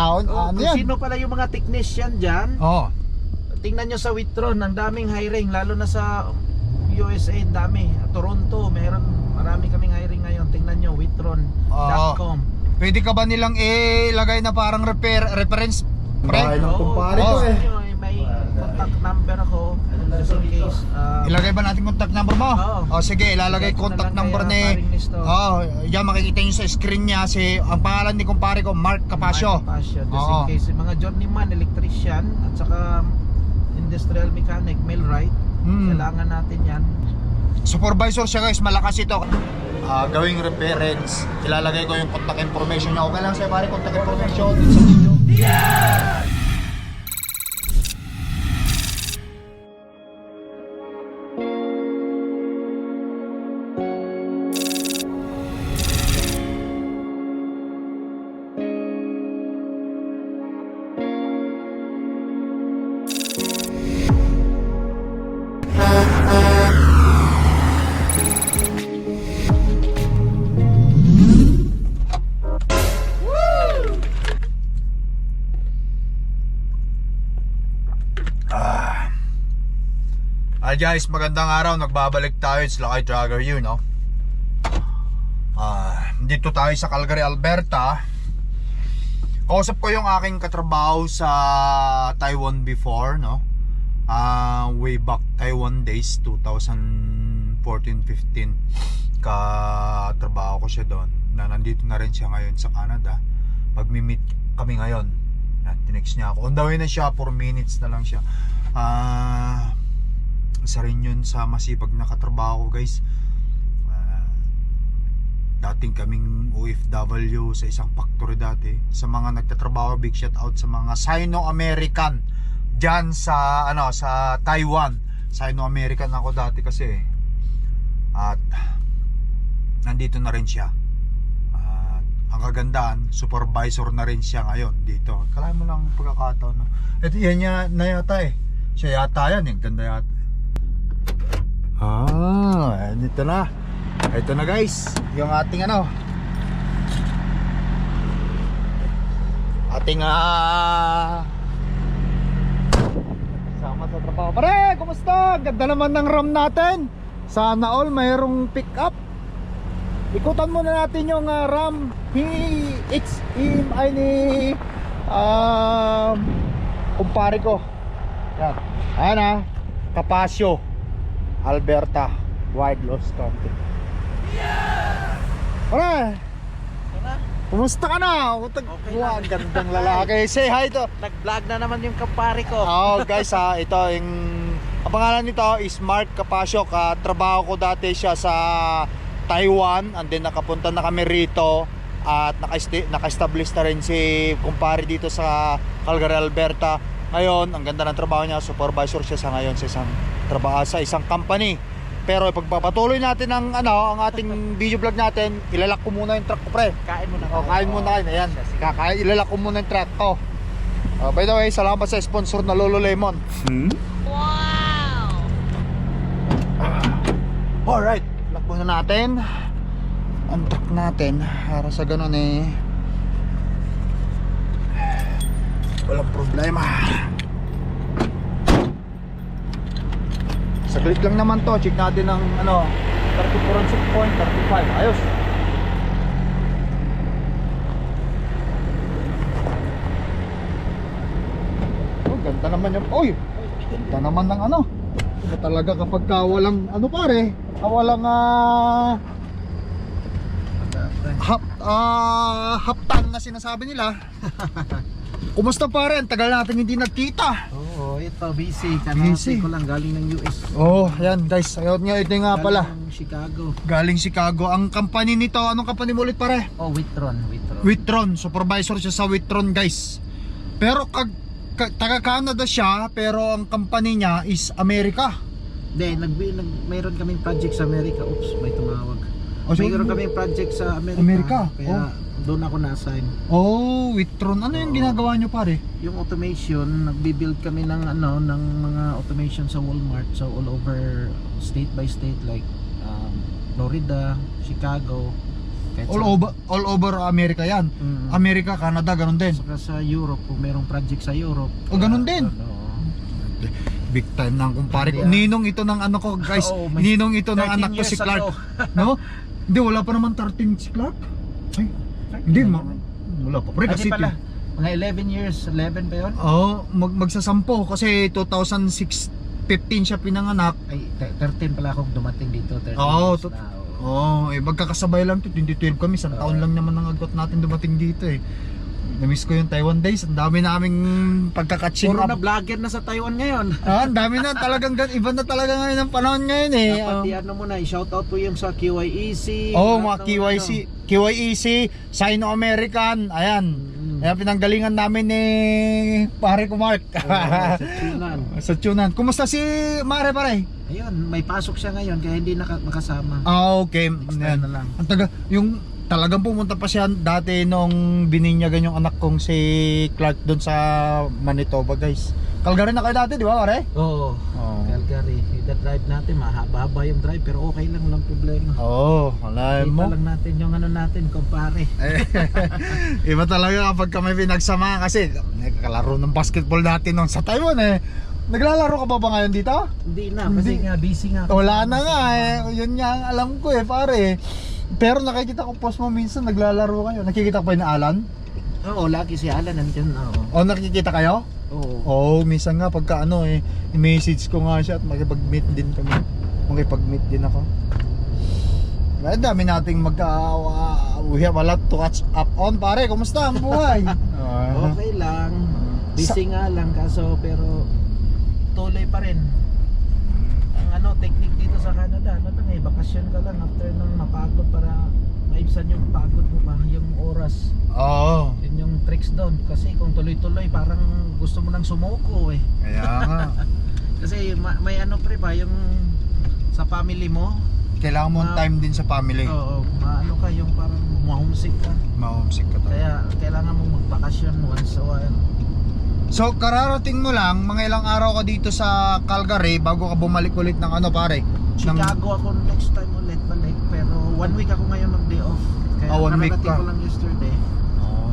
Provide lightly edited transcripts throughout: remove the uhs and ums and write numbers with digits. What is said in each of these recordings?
Ano kung yan? sino pala yung mga technician dyan, Oo. tingnan nyo sa Witron, ang daming hiring, lalo na sa USA, ang dami. Toronto, marami kaming hiring ngayon. Tingnan nyo, witron.com. Pwede ka ba nilang ilagay na parang reference? Bahay ng kumpare Oo. ko eh. May contact number ako, just in case. Ilagay ba natin contact number mo? Oo. Sige, ilalagay Ilagay ko contact na lang number kaya, ni paring Nisto. yan makikita nyo sa screen niya ang pangalan ni kumpare ko, Mark Capasio. Just Oo. in case, yung mga journeyman, electrician, at saka industrial mechanic, millwright, kailangan natin yan. Supervisor siya guys, malakas ito. Gawing reference, ilalagay ko yung contact information niya. Okay lang sa'yo pare, contact information sa video. Guys, magandang araw, nagbabalik tayo. It's Lakay Dragger you, no? Dito tayo sa Calgary, Alberta. Kausap ko yung aking katrabaho sa Taiwan before, no? Way back Taiwan days, 2014-15. Katrabaho ko siya doon. Nandito na rin siya ngayon sa Canada. Magmi-meet kami ngayon. Tinext niya ako. On the way na siya, 4 minutes na lang siya. Isa rin yun sa masipag na katrabaho guys. Dating kaming OFW sa isang factory dati. Sa mga nagtatrabaho, big shout out sa mga Sino-American dyan sa sa Taiwan. Sino-American ako dati kasi. At nandito na rin siya. Ang kagandaan, supervisor na rin siya ngayon dito. Kalahin mo lang pagkakataon, no? Ito yan niya na yata eh. Siya yata yan, yung ganda yata. Ito na. Ito na guys, yung ating ating sama sa trabaho. Pare, kumusta? Ganda naman ng RAM natin. Sana all mayroong pick up. Ikutan muna natin yung RAM HMI ni kumpare ko. Yan. Ayan Capasio, Alberta, Wild Lost County. Pare, kumusta ka na? Okay Wow, lang. gandang lalaki. Say hi to. Nag-vlog na naman yung kapare ko. Guys ito ang pangalan nito is Mark Capasio. Katrabaho ko dati siya sa Taiwan, and then nakapunta na kami rito at naka-establish na rin si kumpare dito sa Calgary, Alberta. Ngayon, ang ganda ng trabaho niya, supervisor siya sa ngayon sa isang trabaho sa isang company. Pero pagpapatuloy natin ang ating video vlog natin, ilalak ko muna yung truck ko, pre. Kain mo na. Kain muna kayo. Ayan, ilalak ko muna yung truck ko. By the way, salamat sa sponsor na Lululemon. Wow! Alright, ilak muna natin ang truck natin para sa ganun walang problema. Saglit lang naman to. Check natin ng 34.35. Ayos. Ganda naman yung ganda naman ng Iba talaga kapag walang pare, walang haptan na sinasabi nila. Kumusta pare? Ang tagal natin hindi nagkita. Oo, ito busy. Busy. Ko lang galing ng US. Ayan guys. Ito nga pala. Galing ng Chicago. Galing Chicago. Ang company nito, anong company mo ulit pare? Witron. Witron. Supervisor siya sa Witron guys. Pero taga Canada siya, pero ang company niya is America. Mayroon kaming project sa America. Oops, may tumawag. Mayroon kaming project sa America. Kaya doon ako na-assign. Witron. Ano yung ginagawa nyo pare? Yung automation, nagbi-build kami ng ng mga automation sa Walmart. So all over state by state like Florida, Chicago, Kahit All over America yan. Mm. America, Canada, ganun din. Saka sa Europe, kung merong project sa Europe. O, ganun din. Oo. Big time na ang kumpare ko. Hindi, Ninong ito ng ano ko, guys. Oo, may Ninong ito ng 13 anak ko si years Clark. ago. No? Hindi, wala pa naman 13 si Clark. Ay, hindi, wala pa. Pre, kasi pala, mga 11 years, 11 ba yun? magsasampo kasi 2006, 15 siya pinanganak. Ay, 13 pala akong dumating dito. 13 Oo, years na. Magkakasabay lang 2012 kami. Isang taon lang naman ang agot natin dumating dito eh. Na-miss ko yung Taiwan days. Ang dami naming pagkakatching Puro up. na vlogger na sa Taiwan ngayon. Ang dami na talagang iba na talaga ngayon ang panahon ngayon eh. Pati ano muna, i-shoutout po yung sa QYEC. Mga QYEC, Sino American, ayan. Ayan, pinanggalingan namin ni pare ko Mark. Sa Tunan. Sa tunan. Kumusta si Mare pare? Ayun, may pasok siya ngayon kaya hindi makasama. Okay. Next time Ayan. na lang. Ang taga, yung talagang pumunta pa siya dati nung bininyagan yung anak kong si Clark doon sa Manitoba, guys. Calgary na kayo dati, di ba, pare? Oo. Calgary. Drive natin, mahaba yung drive pero okay lang, walang problema. Wala Kita mo. lang natin yung ano natin, kumpare. Iba talaga kapag kami pinagsama kasi nagkalaro ng basketball natin noon sa Taiwan eh. Naglalaro ka ba ngayon dito? Hindi na, kasi nga busy nga. Wala na nga eh. Yun nga ang alam ko eh, pare. Pero nakikita ko post mo minsan naglalaro kayo. Nakikita ko pa yung Alan? Oo, lagi si Alan nandyan. Oo. Nakikita kayo? Oo. Minsan nga pagka i-message ko nga siya at makipag-meet din kami. Makipag-meet din ako. Ang dami nating we have a lot to catch up on, pare. Kumusta ang buhay? Okay lang. Busy nga lang kaso pero tuloy pa rin. Ang technique dito sa Canada, bakasyon ka lang after nang mapagod para maibsan yung pagod mo pa, yung oras. Yun yung tricks doon kasi kung tuloy-tuloy parang gusto mo nang sumuko eh. Kaya nga. Kasi may pre ba yung sa family mo? Kailangan mo time din sa family. Oo, ka yung parang ma-homesick ka. Ma-homesick ka talaga. Kaya kailangan mong magbakasyon once a while. So kararating mo lang, mga ilang araw ka dito sa Calgary bago ka bumalik ulit ng pare? Chicago ako next time ulit balik pero 1 week ako ngayon mag-day off. Kaya 1 week nakarating ka. ko lang yesterday.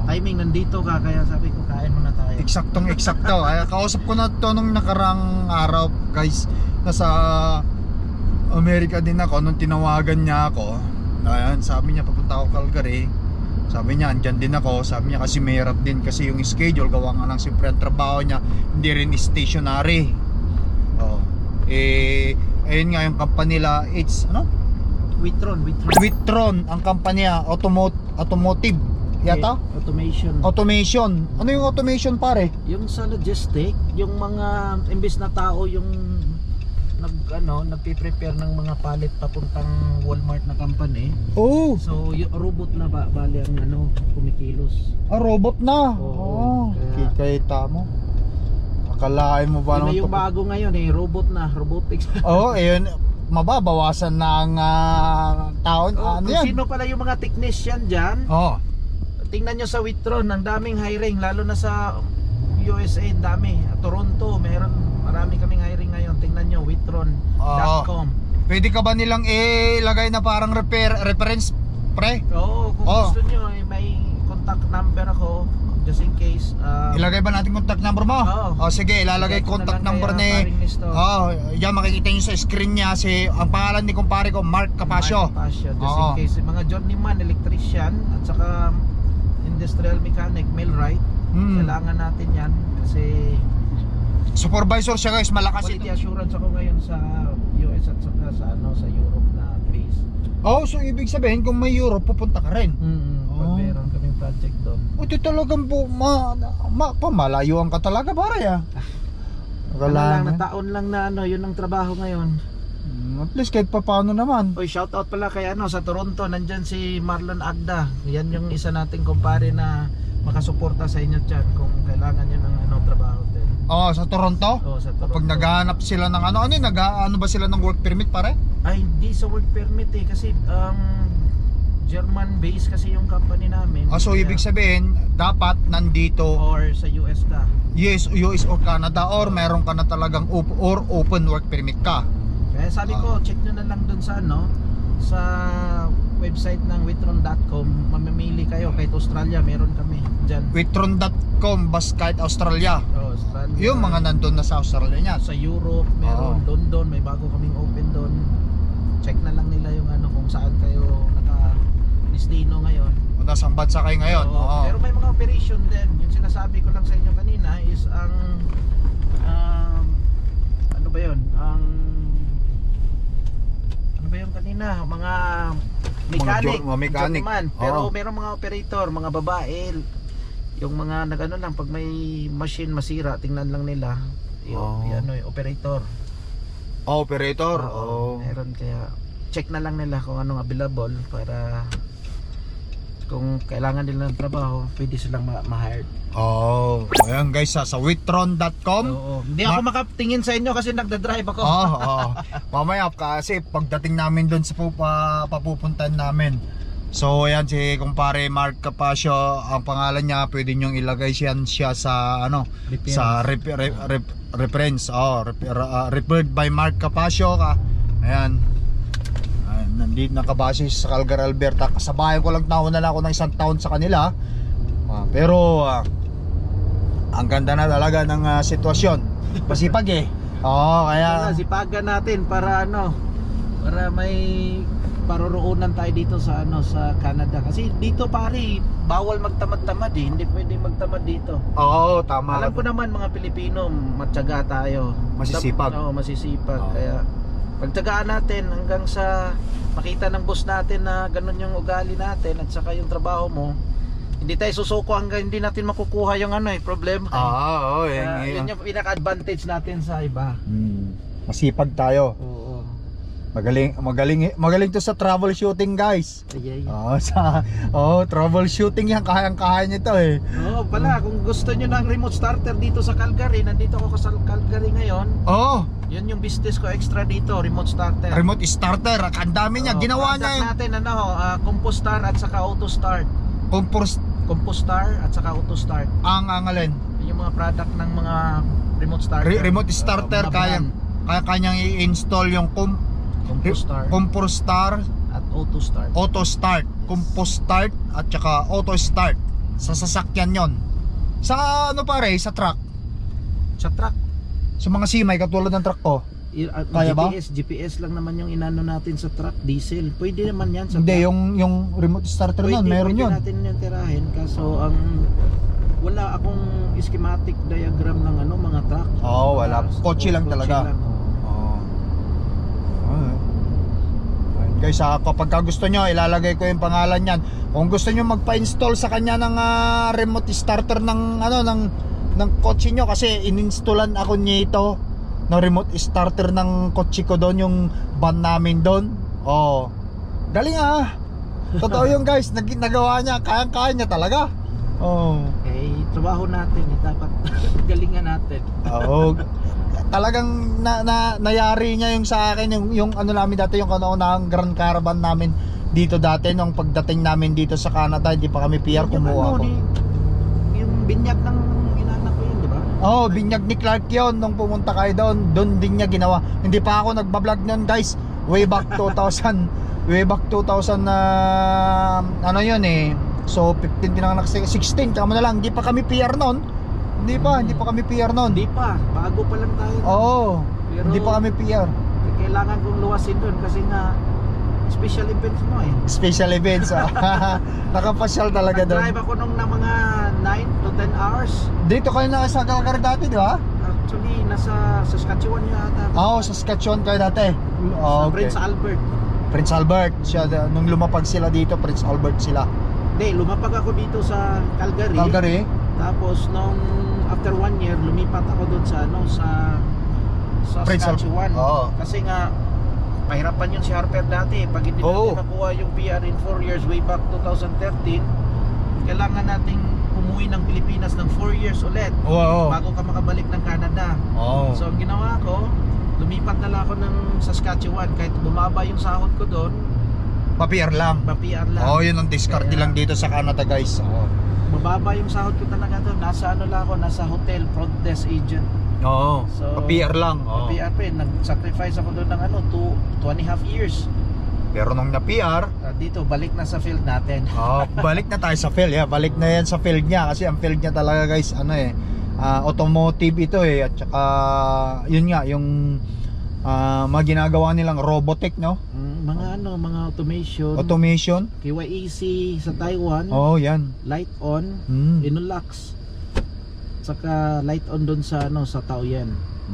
Timing nandito ka kaya sabi ko kain muna tayo. Eksaktong-eksakto. Ay, kausap ko na to nung nakarang araw, guys. Nasa Amerika din ako nung tinawagan niya ako. Ayan, sabi niya papunta ako Calgary. Sabi niya andyan din ako. Sabi niya kasi mahirap din kasi yung schedule gawa nga ng siyempre ang trabaho niya hindi rin stationary. Ayun nga yung company nila, it's Witron ang kampanya, automotive yata? Automation. Ano yung automation pare? Yung sa logistic, yung mga imbis na tao yung nagpe-prepare ng mga palit papuntang Walmart na company. So yung robot na bali ang kumikilos. Robot na. Oo. Kikita mo. Akalain mo ba Yun na yung bago ngayon robots. ayun, mababawasan na ang taon. Kung sino pala yung mga technician dyan, tingnan nyo sa Witron, ang daming hiring, lalo na sa USA, ang dami. Toronto, marami kaming hiring ngayon. Tingnan nyo, witron.com. Pwede ka ba nilang ilagay na parang reference, pre? Oo, kung gusto nyo, may contact number ako, just in case. Ilagay ba natin contact number mo? Oo. Sige, ilalagay contact number ni yan makikita nyo sa screen niya ang pangalan ni kumpare ko, Mark Capasio. Just in case, mga journeyman, electrician, at saka industrial mechanic, millwright, kailangan natin yan kasi supervisor siya guys, malakas quality assurance ako ngayon sa US at saka sa Europe na base. So ibig sabihin kung may Europe pupunta ka rin. Pag meron kaming project doon. Ito talagang pamalayuan ka talaga pare Taon lang na yun ang trabaho ngayon. At least kahit paano naman. Shoutout pala kay sa Toronto, nandyan si Marlon Agda. Yan yung isa nating kumpare na makasuporta sa inyo dyan kung kailangan nyo ng trabaho din. Sa Toronto? Sa Toronto. Pag naghahanap sila ng ano ba sila ng work permit pare? Ay hindi sa work permit kasi German based kasi yung company namin. So ibig sabihin dapat nandito or sa US ka. Yes, US or Canada or meron ka na talagang open work permit ka. Kaya sabi ko check nyo na lang dun sa sa website ng witron.com, mamimili kayo. Kahit Australia, meron kami dyan. Witron.com, bas kahit Australia. Australia. Yung mga nandun na sa Australia niya. Sa Europe, meron. Oo. London, may bago kaming open doon. Check na lang nila yung ano, kung saan kayo naka-destino ngayon. O nasang bansa kayo ngayon. Oo. Oo. Pero may mga operation din. Yung sinasabi ko lang sa inyo kanina is ang ano ba yun? Ano ba yung kanina? Mga mechanic. Mga mechanic. journeyman. Pero Oo. merong mga operator, mga babae. Yung mga nagano lang, pag may machine masira, tingnan lang nila. Oo. Yung operator. Operator. Oo, meron, kaya check na lang nila kung anong available para kung kailangan nila ng trabaho, pwede silang ma-hired. Oh, ayan guys, sa witron.com. Oo. Hindi ako makatingin sa inyo kasi nagda-drive ako. Oo. Mamaya kasi pagdating namin doon sa papupuntahan namin. So ayan si kumpare Mark Capasio, ang pangalan niya, pwede niyong ilagay siya sa ano, Reference. sa reference. Referred by Mark Capasio ka. Ayan. Nandito nakabase sa Calgary, Alberta. Kasabayan ko lang, nauna na ako ng 1 taon sa kanila. Pero ang ganda na talaga ng sitwasyon. Pasipag eh. Oo, kaya Sipagan natin para ano, para may paroroonan tayo dito sa ano, sa Canada. Kasi dito pare, bawal magtamad-tamad eh. Hindi pwedeng magtamad dito. oo, tama. Alam ko naman mga Pilipino, matyaga tayo. Masisipag. Oo, masisipag. Oo. Kaya pagtyagaan natin hanggang sa makita ng boss natin na ganun yung ugali natin at saka yung trabaho mo. Hindi tayo susuko hanggang hindi natin makukuha yung ano problema. Oo, Yun yung pinaka-advantage natin sa iba. Masipag tayo. Oo. Magaling to sa travel shooting, guys. Troubleshooting yan, kayang-kaya nito eh. Oo pala, kung gusto nyo ng remote starter dito sa Calgary, nandito ako sa Calgary ngayon. Oo, Yun yung business ko extra dito, remote starter. remote starter, ang dami niya, ginawa niya yung natin Compostar at saka auto start. Compostar at saka auto start. ang alin. Yun yung mga product ng mga remote starter. Remote starter, Mga brand. kanyang i-install yung Compostar Compostar, at auto start. auto start, Compostart at saka auto start sa sasakyan yon. Sa ano pare, sa truck, Sa truck, sa mga simay katulad ng truck ko. Kaya ba? GPS lang naman yung inano natin sa truck, diesel. Pwede naman yan sa Hindi, truck. yung remote starter nun, meron pwede yun. natin yung tirahin. Kaso wala akong schematic diagram ng mga truck. Oo, wala. Kotse lang talaga. lang, oo. Guys, kapag gusto nyo, ilalagay ko yung pangalan niyan. Kung gusto nyo magpa-install sa kanya ng remote starter ng ng kotse nyo, kasi ininstallan ako nito ng remote starter ng kotse ko doon, yung van namin doon. Oh. Galing Totoo yung guys, nagawa niya, kayang-kaya niya talaga. Oh. Trabaho natin, dapat galingan natin. Oo. Talagang nayari niya yung sa akin yung ano namin dati, yung kauna-unahang Grand Caravan namin dito dati nung pagdating namin dito sa Canada, hindi pa kami PR, kumuha ako. Yung binyag ng inanak ko yun, di ba? Oh, binyag ni Clark yun nung pumunta kayo doon din niya ginawa. Hindi pa ako nagbablog noon, guys. Way back 2000 ano yun eh. So 15 pinanganak, 16 kamo na lang. Hindi pa kami PR noon. Hindi pa kami PR noon. Hindi pa, bago pa lang tayo. Oo. Pero Hindi pa kami PR. kailangan kong luwasin doon kasi nga special events mo eh. Special events. Nakapasyal talaga doon. Drive ako nung na mga 9 to 10 hours. Dito kayo na sa Calgary dati, di ba? Actually, nasa Saskatchewan yata. Oo, sa Saskatchewan kayo dati. Sa Okay. Prince Albert. Prince Albert. Nung lumapag sila dito, Prince Albert sila. Hindi, lumapag ako dito sa Calgary. Calgary? Tapos nung after 1 year, lumipat ako doon sa sa Prince Saskatchewan. Oo. Kasi nga pahirapan yun si Harper dati. Pag hindi Oo. natin nakuha yung PR in 4 years way back 2013, kailangan nating umuwi ng Pilipinas ng 4 years ulit Oo. bago ka makabalik ng Canada. Oo. So ang ginawa ko, lumipat na lang ako ng Saskatchewan. Kahit bumaba yung sahod ko doon, Pa-PR lang. pa-PR lang. Oo, yun ang discard Kaya- lang dito sa Canada, guys. Oo. Mababa yung sahod ko talaga doon. Nasa ano lang ako, nasa hotel front desk agent. Oo. So, Pa-PR lang. Oo. Pa-PR pa nag-sacrifice ako doon ng 2.5 years. Pero nung na-PR, Dito, balik na sa field natin. balik na tayo sa field. Balik na yan sa field niya. Kasi ang field niya talaga guys, automotive ito At saka, yun nga, yung mga ginagawa nilang robotic, no? Mga automation. Automation. KYEC sa Taiwan. Oh, yan. Light on. Inulax. Saka light on doon sa sa Taoyuan.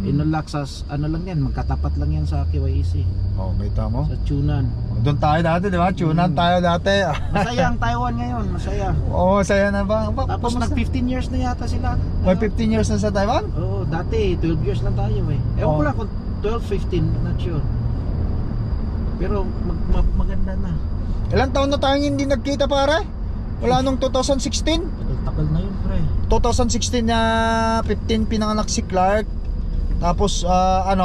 Inulax lang yan, magkatapat lang yan sa KYEC. Oh, may tamo. Sa Chunan. Doon tayo dati, di ba? Tunan tayo dati. Masaya ang Taiwan ngayon, masaya. Oo, saya na ba? Tapos nag 15 years na yata sila. May 15 years na sa Taiwan? Oo, dati 12 years lang tayo Ewan ko lang kung 12, 15, not sure. Pero maganda na. Ilang taon na tayong hindi nagkita pare? Wala nung 2016? Tagal na yun pre. 2016 na 15 pinanganak si Clark. Tapos ang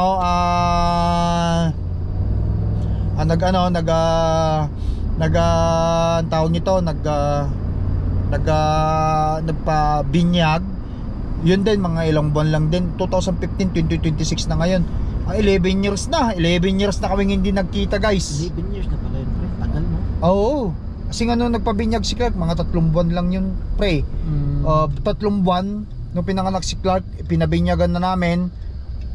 tawag nito, nagpa-binyag. Yun din, mga ilang buwan lang din. 2015, 2026 na ngayon. 11 years na. 11 years na kaming hindi nagkita guys. 11 years na pala yun pre. Tagal mo. Oo. Kasi nga nung nagpabinyag si Clark, mga 3 buwan lang yun pre. 3 buwan nung pinanganak si Clark, pinabinyagan na namin.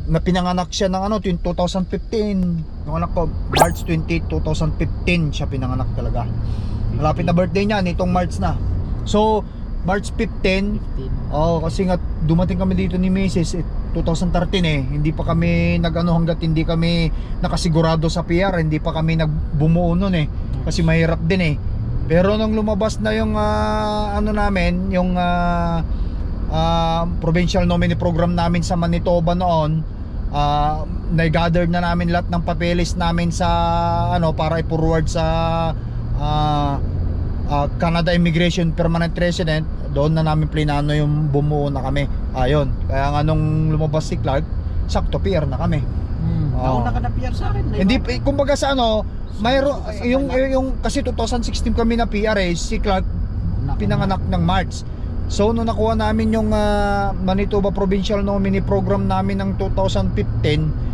Na pinanganak siya ng 2015. Nung anak ko, March 20, 2015 siya pinanganak talaga. Malapit na birthday niya, nitong March na. So, March 15. Kasi nga dumating kami dito ni Mrs. 2013 Hindi pa kami hanggat hindi kami nakasigurado sa PR, hindi pa kami nagbumuo noon Kasi mahirap din Pero nung lumabas na yung namin, yung provincial nominee program namin sa Manitoba noon, na-gather na namin lahat ng papeles namin sa para i-forward sa Canada Immigration Permanent Resident. Doon na namin plinano yung bumuo na kami. Ayun. Kaya nga nung lumabas si Clark, sakto PR na kami. Nauna ka na PR sa akin. Hindi kumbaga sa mayroon yung kasi 2016 kami na PR si Clark pinanganak ng March. So nung nakuha namin yung Manitoba Provincial Nominee Program namin ng 2015,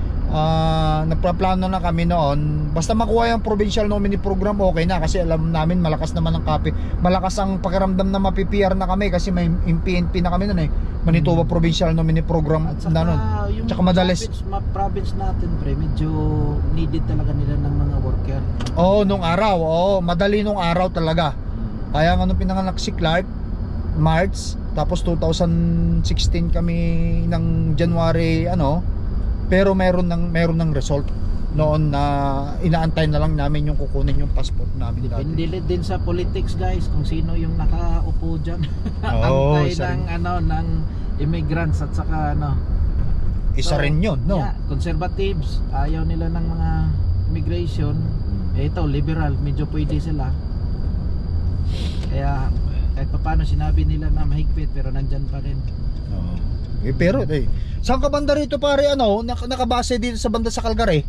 nagpaplano na kami noon. Basta makuha yung Provincial Nominee Program, okay na. Kasi alam namin malakas naman ang malakas ang pakiramdam na mapi-PR na kami. Kasi may PNP na kami noon Manitoba Provincial Nominee Program At saka, na noon. yung Tsaka madalas province natin pre, medyo needed talaga nila ng mga worker. nung araw. Madali nung araw talaga. Kaya nga nung pinanganak si Clark, March, tapos 2016 kami ng January pero meron ng result noon na inaantay na lang namin yung kukunin yung passport namin dati. Depende din sa politics guys kung sino yung nakaupo diyan. Antay ng immigrants at saka Isa rin yun, no? Yeah, conservatives ayaw nila ng mga immigration. Ito liberal, medyo pwede sila. Kaya kahit paano sinabi nila na mahigpit pero nandyan pa rin. Pero saan ka banda rito pare nakabase dito sa banda sa Calgary?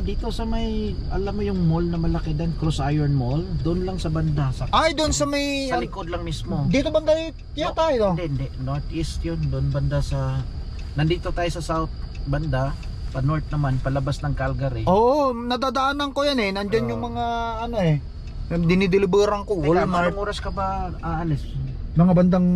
Dito sa may, alam mo yung mall na malaki din, Cross Iron Mall, doon lang sa banda Doon sa may sa likod lang mismo. dito banda yata Hindi, northeast yun, doon banda sa nandito tayo sa south banda, pa north naman, palabas ng Calgary. Oo, nadadaanan ko yan nandiyan yung mga dinideliveran ko Teka, Walmart. anong oras ka ba aalis? Mga bandang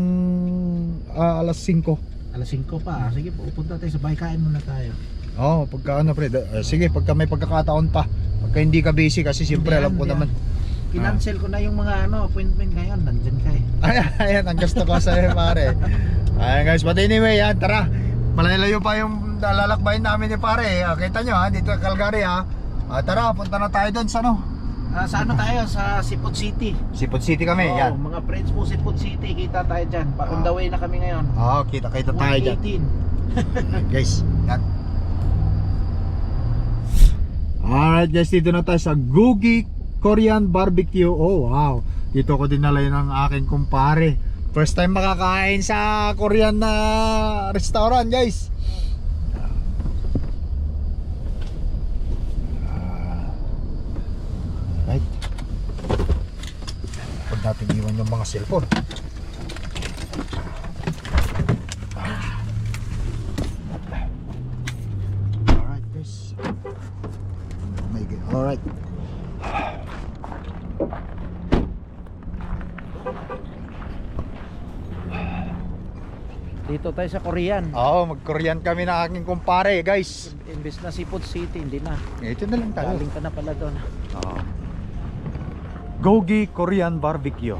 alas 5. Alas 5 pa. Sige, pupunta tayo sa bahay, kain muna tayo. Pagka pre, sige, pagka may pagkakataon pa. Pagka hindi ka busy kasi siyempre alam ko naman. Kinancel ko na yung mga appointment ngayon, nandyan ka Ayan, ang gusto ko sa'yo pare. Ayan guys, but anyway, tara. Malayo pa yung lalakbayin namin pare. Kita nyo dito sa Calgary tara, punta na tayo doon sa sa tayo? Sa Sipot City. Sipot City kami, yan. Mga friends po Sipot City, kita tayo dyan. On the way na kami ngayon. Kita tayo dyan. 118. Guys, yan. Alright guys, dito na tayo sa Googie Korean Barbecue. Wow. Dito ko dinala yun ng aking kumpare. First time makakain sa Korean na restaurant guys. Right. Huwag natin iwan yung mga cellphone. Alright guys. Alright. Dito tayo sa Korean. Oo, mag-Korean kami na aking kumpare, guys. Imbes na Seafood City, hindi na. Ito na lang tayo. Galing ka na pala doon. Oo. Gogi Korean Barbecue.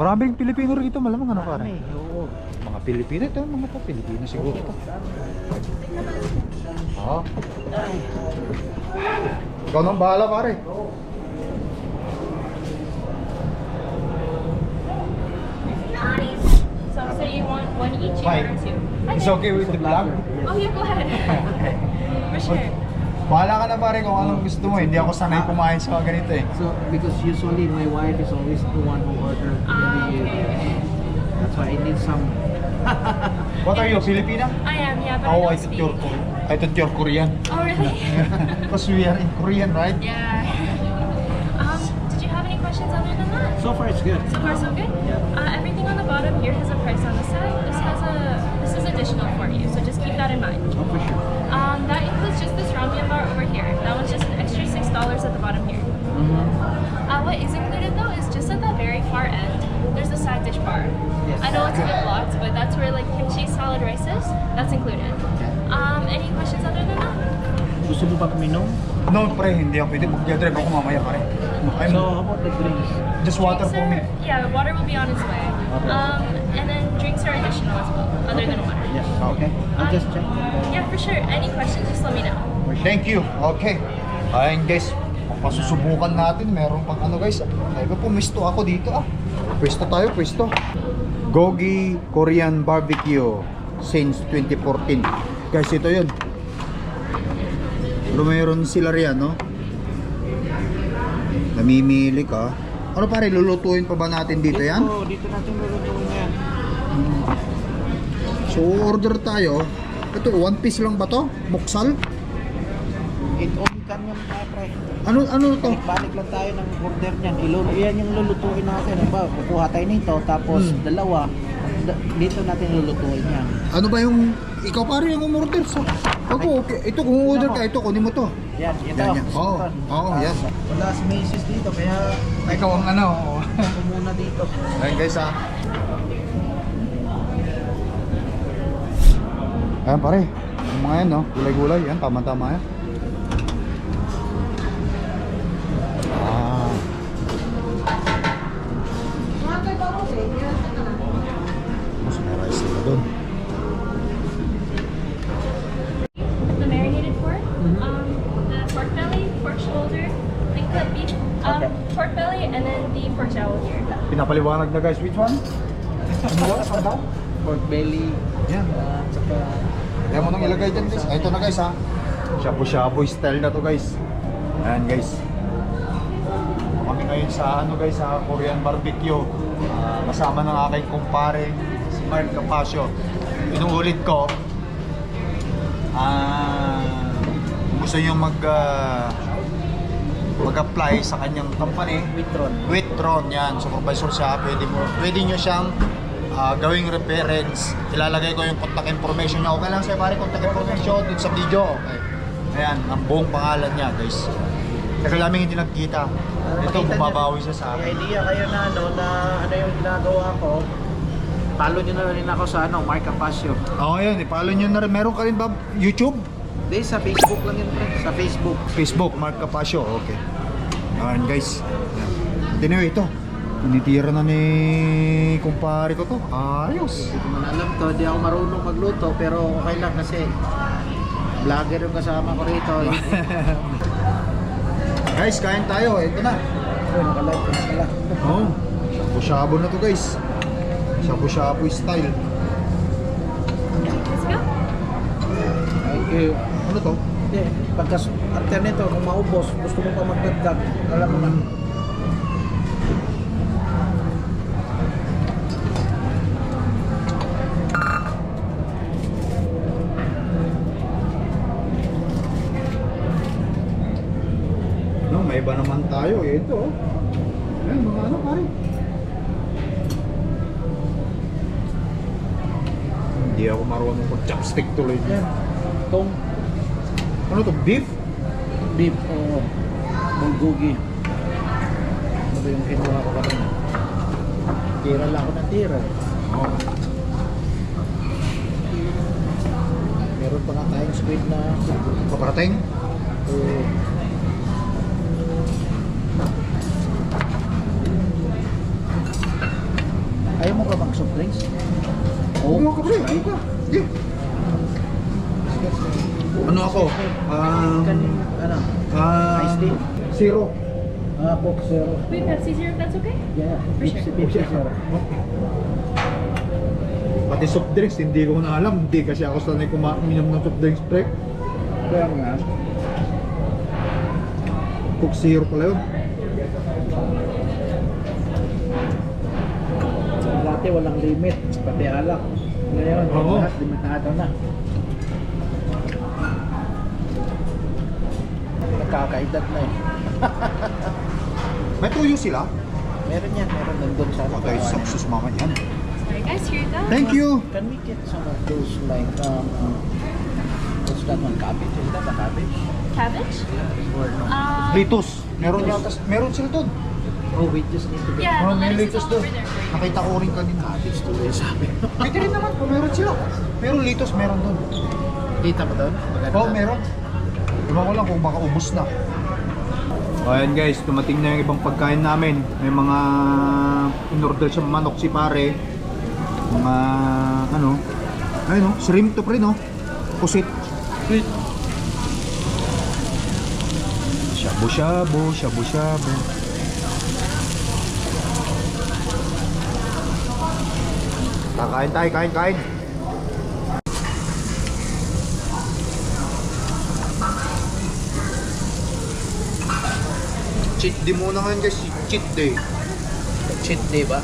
Maraming Pilipino rito, malamang ano pare? Marami, oo. Mga Pilipino ito, mga to Pilipino siguro ito. Oo. Ikaw nang bahala pare. So you want one each Fine. or two? It's okay with the vlog? Oh yeah, go ahead. For sure. Bahala ka na pare kung anong gusto mo. Hindi ako sanay kumain sa mga ganito eh. So, because usually my wife is always the one who order. Okay. That's why I need some. What are you, Filipina? I am, yeah, but Oh, I I don't thought speak. I thought you're Korean. Oh really? Because we are in Korean, right? Yeah. Did you have any questions other than that? So far it's good. So far so good. Everything on the bottom here has a price on the side. This is additional for you, so just keep that in mind. Oh, for sure. That includes just this ramen bar over here. That one's just an extra $6 at the bottom here. What is included though is just at the very far end. There's a side dish bar. Yes. I know it's a bit blocked, but that's where like kimchi salad rice is. That's included. Any questions other than that? Gusto mo ba kuminom? No, pre, hindi ako pwede. Mag-drive ako mamaya, pare. I'm So, how about the drinks? just water Drinks for me. Yeah, water will be on its way. And then drinks are additional as well, other than water. Yes. Okay. I'll just check. Yeah, for sure. Any questions, just let me know. Thank you. Okay. Ayun guys, pasusubukan natin. Meron pang ano guys. Ay ba, pumisto ako dito ah. Pwesto tayo, pwesto. Gogi Korean Barbecue since 2014. Guys, ito yun. Pero meron sila riyan, no? Namimili ka. Ano pare, lulutuin pa ba natin dito yan? Dito natin lulutuin yan. So, order tayo. Ito, one piece lang ba to? Muksal? It all can yan, pre. Ano to? Balik lang tayo ng order niyan. Yan yung lulutuin natin. Ba, kukuha tayo nito, tapos dalawa, dito natin lulutuin yan. Ano ba yung ikaw pare yung umorder sa? Ako, okay. Ito kung order ka, ito kunin mo to. Yan, ito. Yan, yan. Oo, oo, yan. Wala si Macy's dito, kaya Ikaw ang ano. ako muna dito. Ayun guys ah. Ayan pare. Yung mga yan no, gulay-gulay. Yan, tama-tama yan. Ah. Mas may rice nila dun. The marinated pork, the pork belly, pork shoulder, the cut beef, pork belly, and then the pork jowl here. Pinapaliwanag na guys, which one? Ano daw? Saan daw? Pork belly, Yan. tsaka Kaya mo nang ilagay dyan guys. Ito na guys ha. Shabu-shabu style na to guys. Ayan guys. Kami ngayon sa ano guys sa Korean barbecue. Kasama ng aking kumpare si Mark Capasio. Inuulit ko. Gusto nyo mag-apply sa kanyang company. Witron yan. Supervisor siya. Pwede nyo siyang gawing reference. Ilalagay ko yung contact information niya. Okay lang sa'yo pare, contact information dun sa video. Okay. Ayan, ang buong pangalan niya guys. Tagal namin hindi nagkita. Ito, bumabawi siya sa may akin. idea kayo na ano yung ginagawa ko. Follow nyo na rin ako sa Mark Capasio. Oo, yun. I-follow nyo na rin. Meron ka rin ba YouTube? Hindi, sa Facebook lang yun, pre. Sa Facebook. Facebook, Mark Capasio. Okay. Ayan guys. Anyway, ito. Tinitira na ni kumpare ko to. Ayos. Hindi ko man alam to, di ako marunong magluto, pero okay lang kasi vlogger yung kasama ko rito. Guys, kain tayo. Ito na. Nakalive ko na pala. Oh, shabu-shabu na to guys. Shabu-shabu style. Let's go. Thank you. Ano to? Hindi, pagka after nito, kung maubos, gusto mo pa magdagdag, alam mo na. No, may iba naman tayo. Ito. Ayan, mga ano pare. Hindi ako marunong mag-chopstick tuloy. Yan. Itong Ano to? Beef? beef o bulgogi. Ano ba yung kinuha ko kanina? Tira lang ako ng tira. Oh. COVID na. Paparating? Oo. Ayaw mo ka mag-soft drinks? Oo, mga kapre. Ayaw ka. Sige. Ano ako? Ano? Iced tea? Zero. Coke Zero. Wait, Pepsi Zero, if that's okay? Yeah, For sure. Pepsi Zero. Pati soft drinks, hindi ko na alam. Hindi kasi ako sanay kumakinom ng soft drinks, pre. Kaya nga. Coke Zero pala yun. Dati walang limit, pati alak. Ngayon, Oo. lahat limitado na. Nakakaedad na eh. May tuyo sila. Meron yan, meron nandun sa Patay sa sus mama yan. Sorry guys, here you go. Thank you. Can we get some of those like, what's that one, cabbage? Is that a cabbage? Cabbage? Or no? Litos. Meron yata, meron sila doon. Oh, we just need to get Yeah, Oh, the may lettuce is litos all doon. over there for you. Nakita ko rin kanina. cabbage tuloy sabi. Pwede rin naman kung meron sila. Pero litos meron doon. Kita mo doon? Maganda. Oo, meron. Iba ko lang kung baka ubos na. Ayan guys, tumating na yung ibang pagkain namin. May mga in-order sa manok si pare. Mga ano, ayun oh, shrimp to pre no. Pusit. Shabu-shabu, shabu-shabu. Kakain tayo, kain. Cheat day muna ngayon guys, cheat day. Cheat day ba?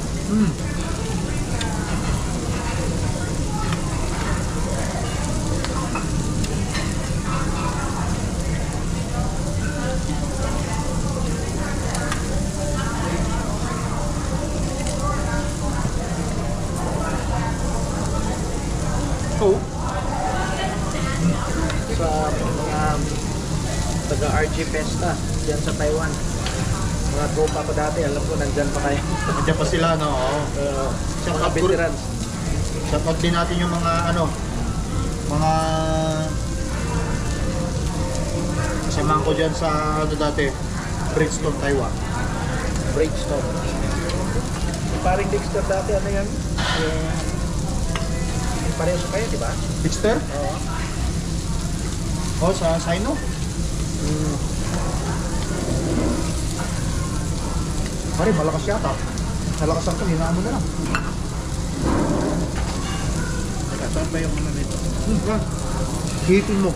Oh, Sa mga taga-RG Festa dyan sa Taiwan. Mga tropa ko dati, alam ko nandyan pa kayo. nandiyan pa sila no. Oo. Sa mga veterans. Shoutout din natin yung mga ano, mga kasamahan ko dyan sa ano dati, Bridgestone, Taiwan. Breakstone. Yung paring Dexter dati, ano yan? Yung pareho sa kayo, di ba? Dexter? Oo. Oh, sa Sino? Pare, malakas yata. Malakas ang to, hinaan mo na lang. Teka, saan ba yung ano nito? Hitin mo.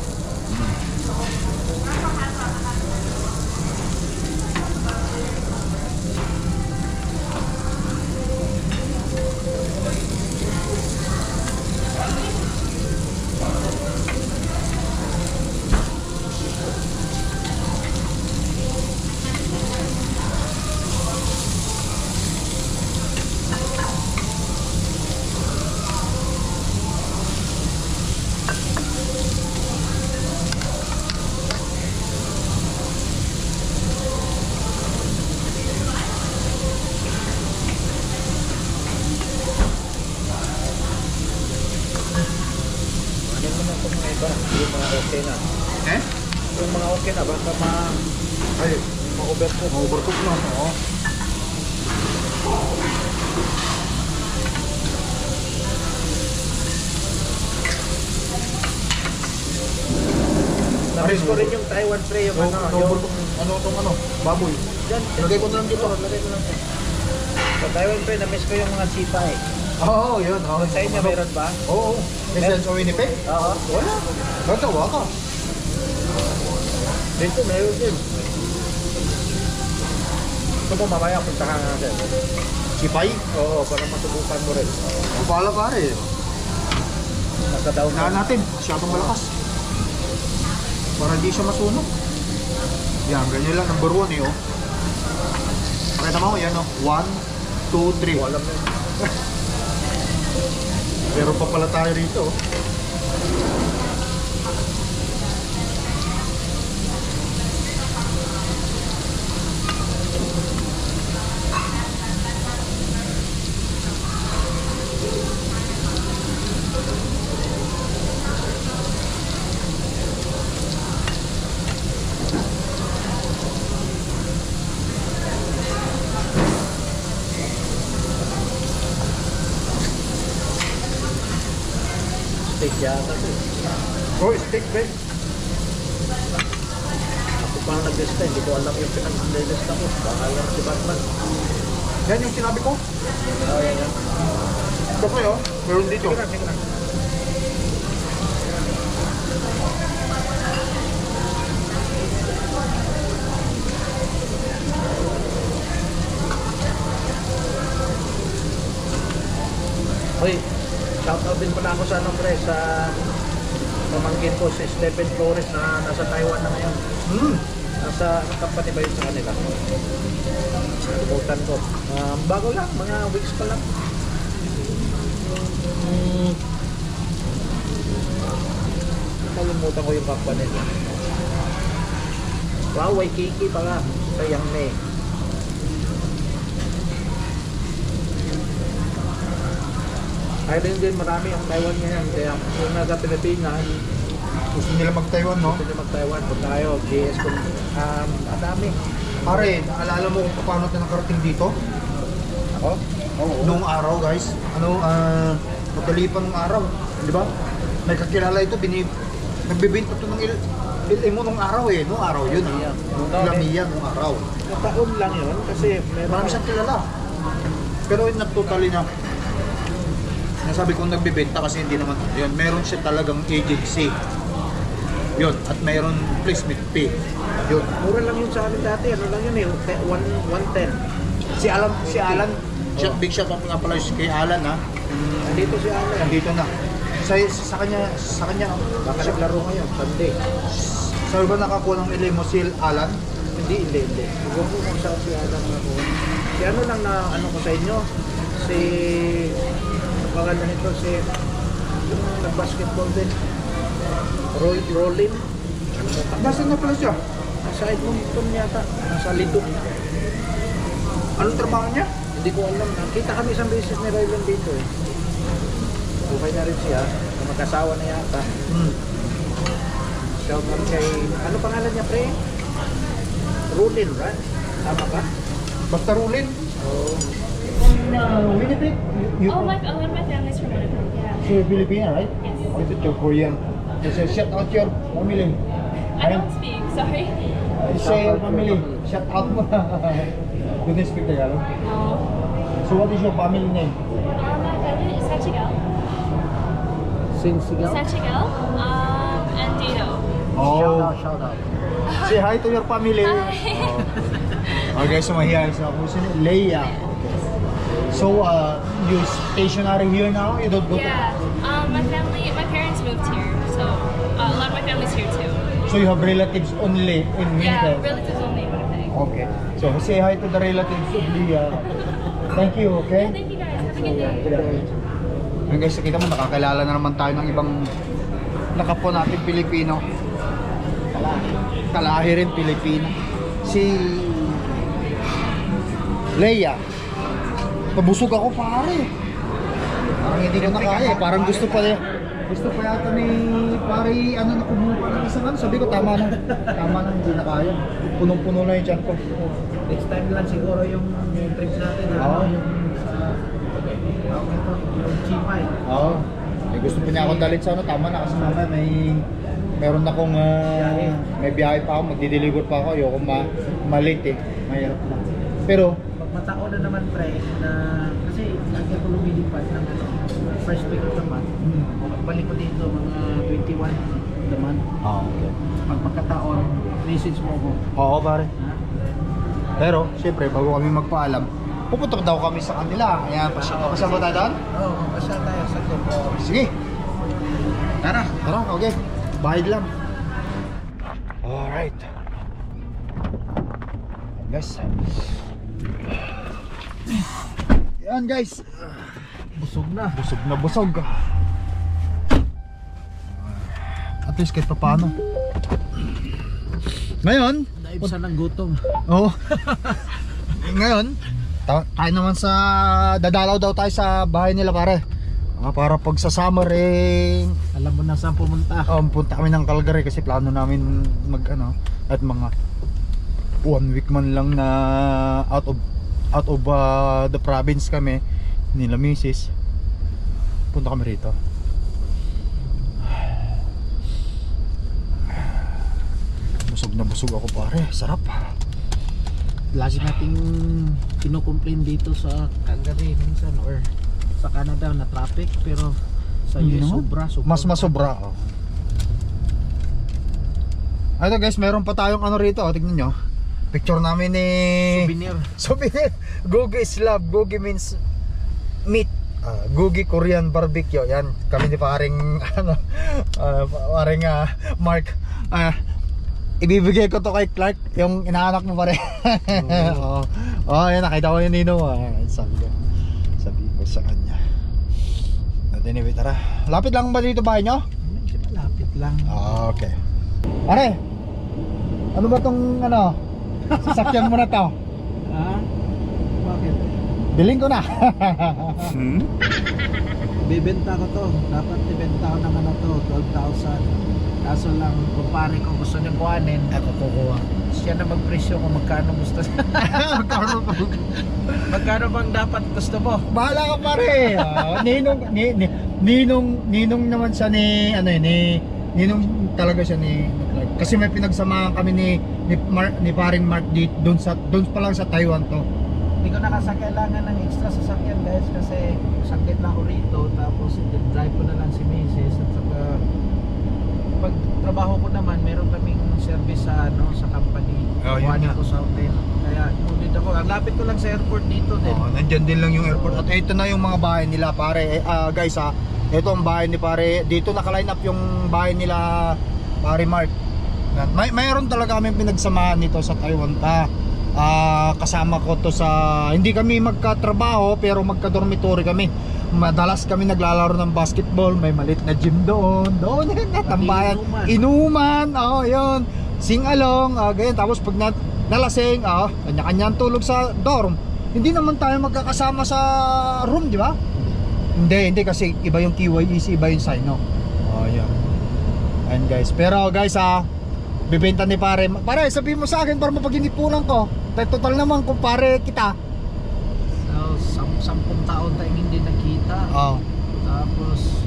Yan mo na itong mga iba. Yung mga okay na. Eh? Yung mga okay na, basta Ay, ma-overcook. ma-overcook na. Oo. Na-miss ko rin yung Taiwan pre, yung ano, yung... Ano itong ano? Baboy. Dyan, Lagay ko na lang dito. Lagay ko lang dito. Sa Taiwan pre, na-miss ko yung mga sipay. Oo, yun. Oo, Sa inyo meron ba? Oo. May sense of Winnipeg? Oo. Wala. Natawa ka. Dito meron din. Gusto mo mamaya puntahan natin. Sipay? Oo, para masubukan mo rin. Ang pala pare. Nasa daw Hinaan natin. Masyadong malakas. Para hindi siya masunog. Yan, ganyan lang. Number 1 eh, oh. Pakita mo, yan, oh. 1, 2, 3. Walang yun. Meron pa pala tayo rito, oh. Steak yata to. Oh, steak, babe. Ako pa ang nag-lista, hindi ko alam yung pinag-lista ko. Baka lang si Batman. Yan yung sinabi ko. Oh, yan yan. Ito kayo, meron dito. Sige lang, sige lang. Hoy, shoutout din pala ako sa ano pre, sa pamangkin ko si Stephen Flores na nasa Taiwan na ngayon. Nasa company ba yun sa kanila? Nakalimutan ko. Bago lang, mga weeks pa lang. Nakalimutan ko yung company niya. Wow, Waikiki pala sa Yangme. Island din, marami ang Taiwan ngayon. Kaya kung nasa Pilipinas, Gusto nila mag-Taiwan, no? gusto nyo mag-Taiwan, kung tayo, GS, kung ang dami. Pare, naalala mo kung paano tayo nakarating dito? Ako? Oo. Noong araw, guys. Magkalipan ng araw. Di ba? May kakilala ito, nagbibinto ito ng mo nung araw eh. Noong araw yun, ha? Lamiya nung araw. Taon lang yun kasi Marami siyang kilala. Pero yun, totally na. Nasabi kong nagbibenta kasi hindi naman yun. Meron siya talagang agency. Yun. At mayroon placement fee. Yun. mura lang yun sa amin dati. Ano lang yun eh, 110. Si Alan, big shout out nga pala kay Alan, ha? Nandito si Alan. Nandito na. Sa kanya, Baka naglaro ngayon, Sunday. sabi ba nakakuha ng ilay mo si Alan? Hindi. Huwag mo kung saan si Alan ako. Si ano lang na ano ko sa inyo, si pangalan nito si yung nag-basketball din. Rollin. Ano mo pa? Nasaan na pala siya? Nasa Edmonton yata. Nasa Lidong. Anong trabaho niya? Hindi ko alam. Nakita kami isang beses ni Rylan dito eh. Okay na rin siya. Magkasawa na yata. Shout out kay... Ano pangalan niya pre? Rulin, right? Tama ba? Basta Rulin. Oo. Winnipeg? Oh, one of my family's from Winnipeg. Yeah. So you're Filipino, right? Yes. Is it your Korean? So shout out your family. I don't speak. Sorry. Say your family. Shout out mo. You can speak Tagalog. No. So what is your family name? My family is Sanchigal. Sinsigaw? Sanchigal. And Dito. Shout out. Say hi to your family. Hi. Okay, so mahihayin sa ako. Leia. So, you stationary here now? You don't go Yeah. My parents moved here, so a lot of my family's here too. So you have relatives only in Yeah, Winnipeg? relatives only in Winnipeg. Okay. So say hi to the relatives of Leia. Thank you, okay? Yeah, thank you guys. Have a good day. Ngayon guys, nakita mo, nakakilala na naman tayo ng ibang nakapwa natin Pilipino. Kalahi rin Pilipino. Si Leia. Pabusog ako pare. Parang hindi ko na kaya. Parang gusto pa yata ni pare na kumuha ng isang ano. Sabi ko tama na hindi na kaya. Punong-puno na yung tiyan ko. Next time lang siguro yung trip natin na Oo. yung yung Chimay. Oo. May gusto pa niya akong dalhin sa ano. Tama na kasi mamaya meron akong may biyahe pa ako. Magdi-deliver pa ako. Ayoko malate eh. Mahirap na. Pero Pag matao na naman pre na kasi lagi ako lumilipad ng first week of the month. Pagbalik ko dito mga 21 the month. okay. Pag magkataon, message mo ko. Oo pare. Ha? Pero siyempre bago kami magpaalam, pupunta daw kami sa kanila. Ayan, pasama tayo doon? Oo, pasya tayo sa grupo. Sige. Tara, okay. Bahid lang. Alright. Guys. Yan guys. Busog na. Busog. At least kahit pa paano. Ngayon, Naibsan ng gutom. oo. Ngayon, tayo naman sa dadalaw daw tayo sa bahay nila pare. Para pag sa summer Alam mo na saan pumunta. punta kami ng Calgary kasi plano namin at mga 1 week man lang na out of the province kami nila misis. Punta kami rito. na busog ako pare, sarap. Lagi nating kino-complain dito sa Calgary minsan or sa Canada na traffic, pero sa Hindi US naman. sobra. Mas masobra. Oh. Ito guys, meron pa tayong ano rito, tignan nyo. Picture namin ni Souvenir. Gogi is love. Gogi means meat. Gogi Korean barbecue. Yan, kami ni paring ano, paring Mark. Ibibigay ko to kay Clark, yung inaanak mo pare. Oo. Oh, yan, nakita ko yung nino. Sabi ko sa kanya. Anyway, tara. Lapit lang ba dito bahay nyo? Medyo malapit lang. Okay. Pare, ano ba tong ano? Sasakyan mo na to. Ha? Bakit? Biling ko na. Bibenta ko to. Dapat ibenta ko ng ano to, 12,000. Kaso lang, kumpare ko gusto niyang kuhanin, ako kukuha. Siya na magpresyo kung magkano gusto niya. Magkano bang dapat gusto mo? Bahala ka pare. Ninong naman siya ni ano Ninong talaga siya ni Clark. Kasi may pinagsamahan kami ni paring Mark doon pa lang sa Taiwan to. Hindi ko nakasakailangan ng extra sasakyan guys kasi sakit na ako rito, tapos drive ko na lang si Mrs. At saka pag trabaho ko naman, meron kaming service sa ano sa company. Oh, yun nga. Ko sa hotel. Kaya ngunit ako, ang lapit ko lang sa airport dito din. Nandyan din lang yung airport. At ito na yung mga bahay nila pare. Guys ito ang bahay ni pare. Dito naka-line up yung bahay nila pare Mark. Mayroon talaga kami pinagsamahan nito sa Taiwan ta. Kasama ko to sa, hindi kami magkatrabaho pero magka-dormitory kami. Madalas kami naglalaro ng basketball, may malit na gym doon yun, tambayan, inuman, yun, sing-along, ganyan. Tapos pag nalasing, kanya-kanya tulog sa dorm. Hindi naman tayo magkakasama sa room, di ba? Hindi kasi iba yung KYEC, iba yung Sino. Yan. And guys, pero guys bibenta ni pare, sabihin mo sa akin para mapag-inipunan ko. Total naman kung pare kita. So, 10 taon tayong hindi nakita. Tapos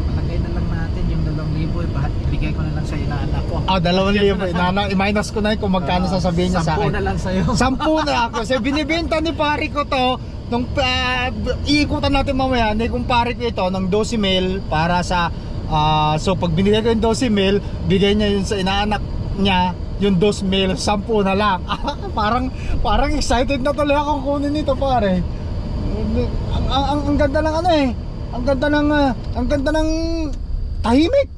palagay na lang natin yung 2,000, ibigay ko na lang sa inaanak ko. 2,000. Minus ko na yun kung magkano sasabihin niya sa akin. 10 na lang sa'yo. 10 na ako. Kasi binibenta ni pare ko to nung iikutan natin mamaya ni kumpare ko ito ng 12 mil para sa so pag binigay ko yung 12 mil, bigay niya yun sa inaanak niya yung 2 mil, 10 na lang. parang excited na tuloy akong kunin nito pare. Ang ganda ng ano ang ganda ng tahimik.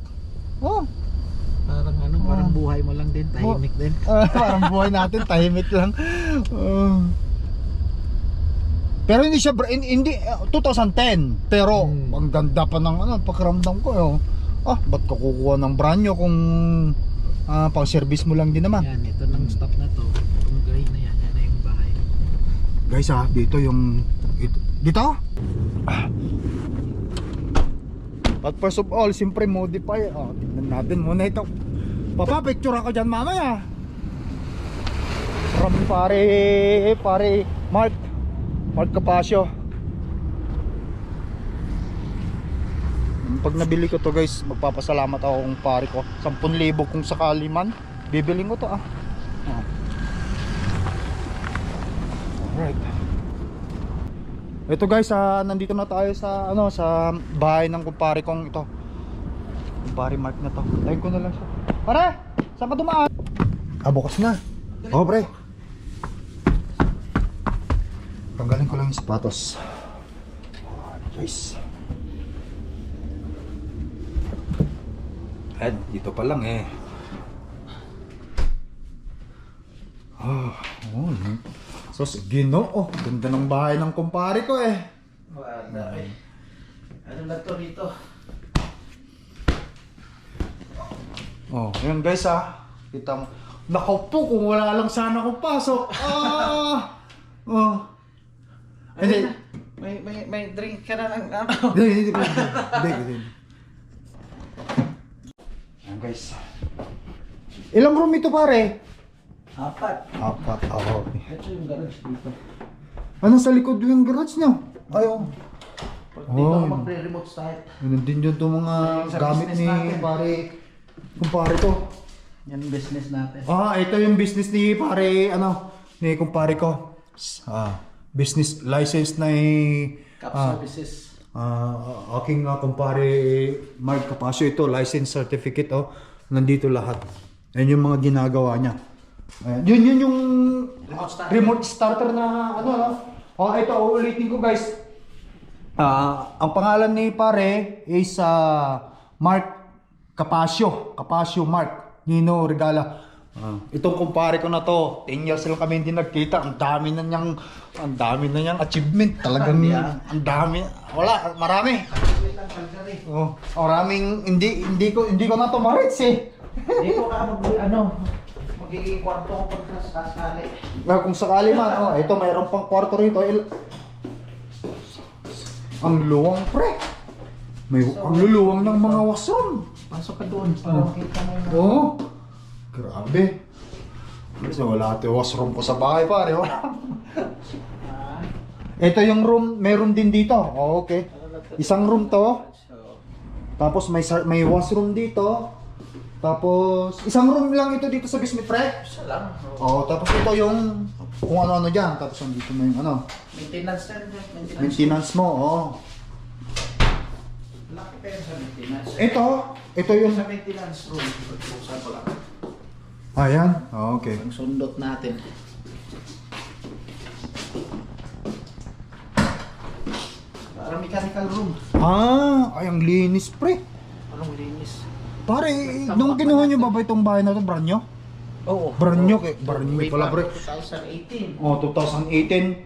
Parang buhay mo lang din, tahimik din. Parang buhay natin tahimik lang. Pero hindi siya hindi 2010 pero ang ganda pa ng pakiramdam ko. Ba't ka kukuha ng brand new kung pang service mo lang din naman. Yan, ito ng stop na to. Itong gray na yan na yung bahay. Guys dito yung dito. But first of all, siyempre modify. Tignan natin muna ito. Papapicture ako dyan mamaya. From pare Mark Capasio. Pag nabili ko to guys, magpapasalamat ako kung pare ko. 10,000 kung sakali man, bibiling ko to Alright. Ito guys, nandito na tayo sa sa bahay ng kumpare kong ito. Kumpare Mark na to. Tayin ko na lang siya. Pare, saan ka dumaan? Bukas na. Pre. Tanggalin ko lang yung sapatos. Guys. Dito pa lang So Ginoo, ganda ng bahay ng kumpare ko Wala ano na to rito? Ayan guys kita mo. Nakaupo kung wala lang sana akong pasok. Hindi. May drink ka na ng Hindi. Ayan guys. Ilang room ito pare? 4. Ito yung garage dito. Ano sa likod yung garage niya? Dito ako magre-remote start. Nandun yun itong mga Sa gamit business ni natin. kumpare ko. Yan ang business natin. Ito yung business ni pare, ni kumpare ko. Business license na Cap services. aking kumpare Mark Capasio, ito license certificate, nandito lahat. Yan yung mga ginagawa niya. Yun yung remote starter na ito uulitin ko guys. Ang pangalan ni pare is Mark Capasio Mark Nino Regala. Itong kumpare ko na to, 10 years lang kami hindi nagkita. Ang dami na niyang achievement. Talagang ang dami. Wala, marami. Maraming hindi ko na to ma-reach eh. Hindi ko magiging kwarto ko pagkasakali. Kung sakali man, ito mayroon pang kwarto rito. Ang luwang pre. Ang luluwang ng mga washroom. Pasok ka doon para makita mo. Grabe. Kasi wala ito washroom ko sa bahay pare. Ito yung room, may room din dito. Okay. Isang room to. Tapos may washroom dito. Tapos isang room lang ito dito sa basement pre. Isa lang. Tapos ito yung kung ano-ano diyan. Tapos dito na yung Maintenance na. maintenance mo. Laki pa yun sa maintenance. Ito yung Sa maintenance room. Buksan ko lang. ayan. Okay. Ang sundot natin. Para mechanical room. Ay ang linis pre. Anong linis? Pare, nung kinuha nyo ba itong bahay na to, brand nyo? Oo. Brand nyo pala pre. 2018. 2018,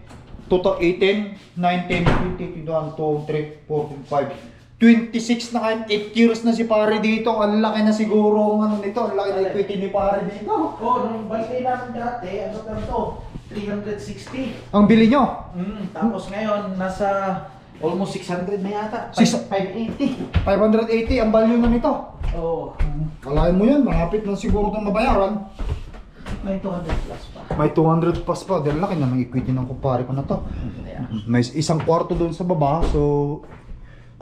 19, 20, 21, 2, 3, 4, 5, 26 na kayo, 8 years na si pare dito. Ang laki na siguro ang nito, ang laki na equity ni pare dito. Nung balik namin dati, ano ka to? 360. Ang bili nyo? Tapos ngayon, nasa almost 600 na yata. 580. 580 ang value na nito. Oo. Kalahin mo yan, malapit na siguro itong mabayaran. May 200 plus pa. May 200 plus pa, dahil laki na ng equity ng kumpare ko na to. May isang kwarto doon sa baba, so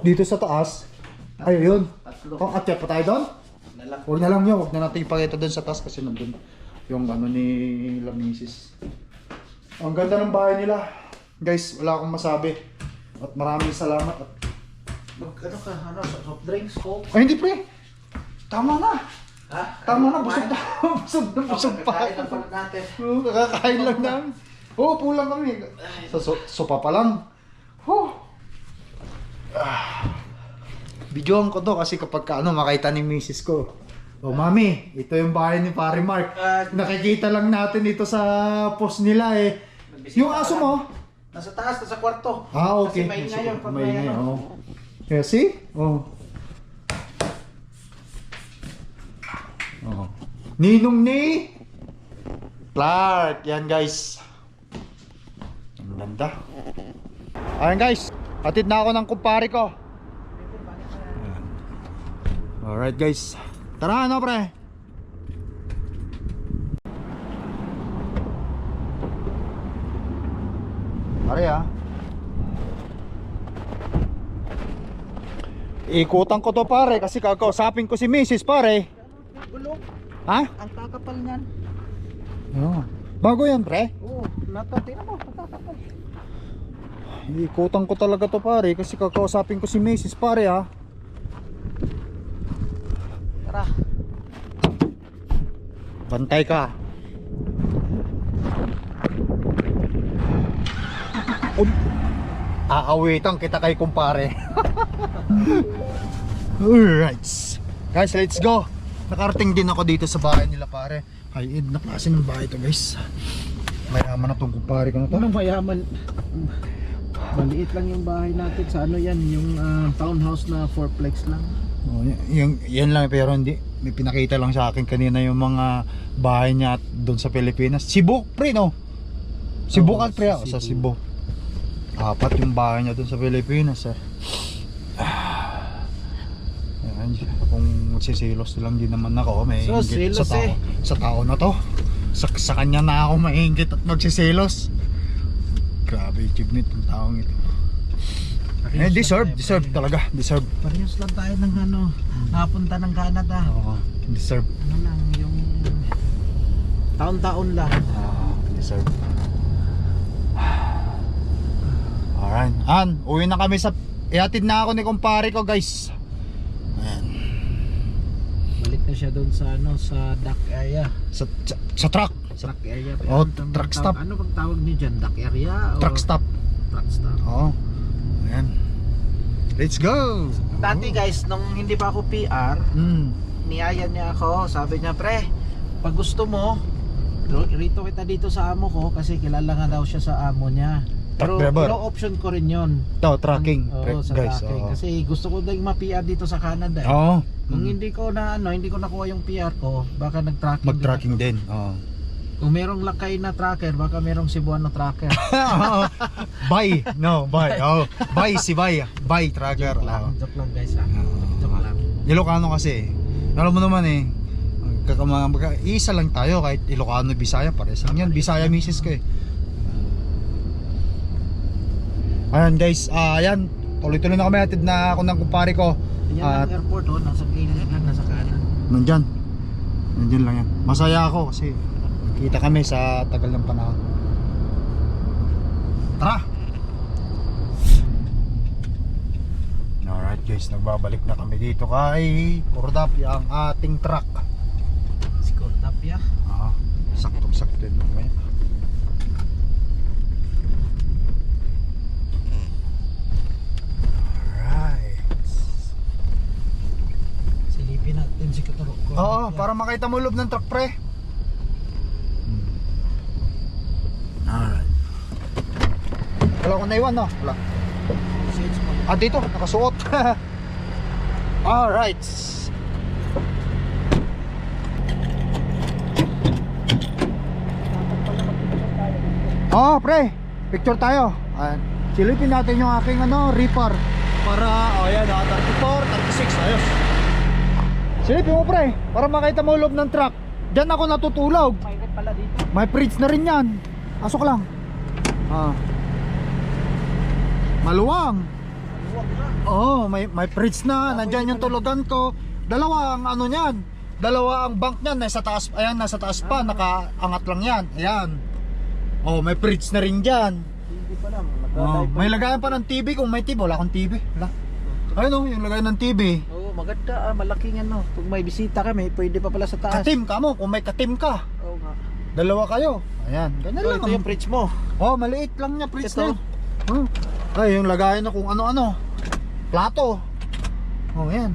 dito sa taas, ayun. Tatlo. Akyat pa tayo doon? Huwag na lang yun, huwag na natin ipakita doon sa taas kasi nandun yung ni Lamisis. Ang ganda ng bahay nila. Guys, wala akong masabi. At maraming salamat. Soft drinks, Coke? Ay hindi pre, tama na. Ha? Tama na, busog na. busog pa. Kakain lang pala natin. Kakakain lang namin. Upo lang kami. Sa sopa pa lang. Videoan ko to kasi kapag makita ni misis ko. Mami, ito yung bahay ni Pare Mark. Nakikita lang natin ito sa post nila eh. Yung aso mo? Nasa taas, nasa kwarto. Okay. Kasi maingay yun pag Maingay, may Yeah, see? Ninong ni Clark. Yan guys. Ang ganda. Ayan guys. Hatid na ako ng kumpare ko. Alright guys. Tara pre. Pare ikutan ko to pare kasi kakausapin ko si Mrs. pare. Gulong. Ha? Ang kakapal niyan. Bago yan pre? Oo. Tingnan mo. Ang kakapal. Ikutan ko talaga to pare kasi kakausapin ko si Mrs. pare Tara. Bantay ka. Aawitan kita kay kumpare. Alright guys, let's go. Nakarating din ako dito sa bahay nila pare. High-end na klase ng bahay to guys. Mayaman na tong kumpare ko na to. Anong mayaman? Maliit lang yung bahay natin sa yan, yung townhouse na 4plex lang. Yan lang pero hindi. May pinakita lang sa akin kanina yung mga bahay niya doon sa Pilipinas. Cebu pre no? Cebu ka pre sa Cebu. Apat yung bahay niya doon sa Pilipinas Kung magsisilos lang din naman ako, may So, inggit silos sa tao na to. Sa kanya na ako maingit at magsisilos. Grabe achievement ng taong ito. Deserve talaga, Parehas lang tayo ng napunta ng Canada. Deserve. Yung Taon-taon lang. Yes sir. Alright. Uwi na kami sa... Ihatid na ako ni kumpare ko guys. Ayan. Balik na siya doon sa ano, sa dock area. Sa truck. Truck area. Oh, Ano bang truck tawag- stop. Ano bang tawag niyo dyan? Dock area? O Truck stop. Truck stop. Oo. Ayan. Let's go. Dati guys, nung hindi pa ako PR, niyaya niya ako. Sabi niya, pre, pag gusto mo, rito kita dito sa amo ko kasi kilala nga daw siya sa amo niya. Pero Truck driver. low option ko rin yun. Ito, tracking. Oo, sa guys. tracking. Oo. Kasi gusto ko din ma-PR dito sa Canada. Oo. Kung hindi ko na hindi ko nakuha yung PR ko, baka nag-tracking din Mag-tracking ako. din. Oo. Kung merong lakay na tracker, baka merong Cebuano tracker. Bye. No, bye. Oh, bye si bye. Bye tracker. Joke lang guys ha. Joke lang. Ilocano kasi. Alam mo naman isa lang tayo kahit Ilocano, Bisaya pares lang yan. Bisaya misis ko eh. Ayan guys, ayan. Tuloy-tuloy na kami, hatid na ako ng kumpare ko. Yan ang airport nasa gilid lang, nasa kanan. Nandyan lang yan. Masaya ako kasi kita kami sa tagal ng panahon. Tara! Alright guys, nagbabalik na kami dito kay Cordap, yung ating truck. Si Cordapia. Saktong-sakto yun mamaya. Alright. Silipin natin si Katuro. Oo, para makita mo loob ng truck pre. Alright. Wala akong naiwan no? Wala. Dito, nakasuot. Alright. Pre, picture tayo. Ayan. Silipin natin yung aking Reaper. Para, ayan, 34, 36, ayos. Silipin mo pre, para makita mo loob ng truck. Diyan ako natutulog. Pilot pala dito. May fridge na rin yan. Pasok lang. Maluwang. Oo, may fridge na. Nandyan yung tulugan ko. Dalawa ang niyan. Dalawa ang bank niyan. Nasa taas, ayan, nasa taas pa. Nakaangat lang yan. Ayan. May fridge na rin dyan. Hindi pa lang. May lagayan pa ng TV kung may TV. Wala akong TV. Wala. Ayun yung lagayan ng TV. Oo, maganda. Malaking ano. Kung may bisita kami, pwede pa pala sa taas. Katim ka mo. Kung may katim ka. Oo nga. Dalawa kayo. Ayan. Ganyan lang. Ito yung fridge mo. Maliit lang niya fridge Ito. na yun. Ay, yung lagayan na kung ano-ano. Plato. Yan.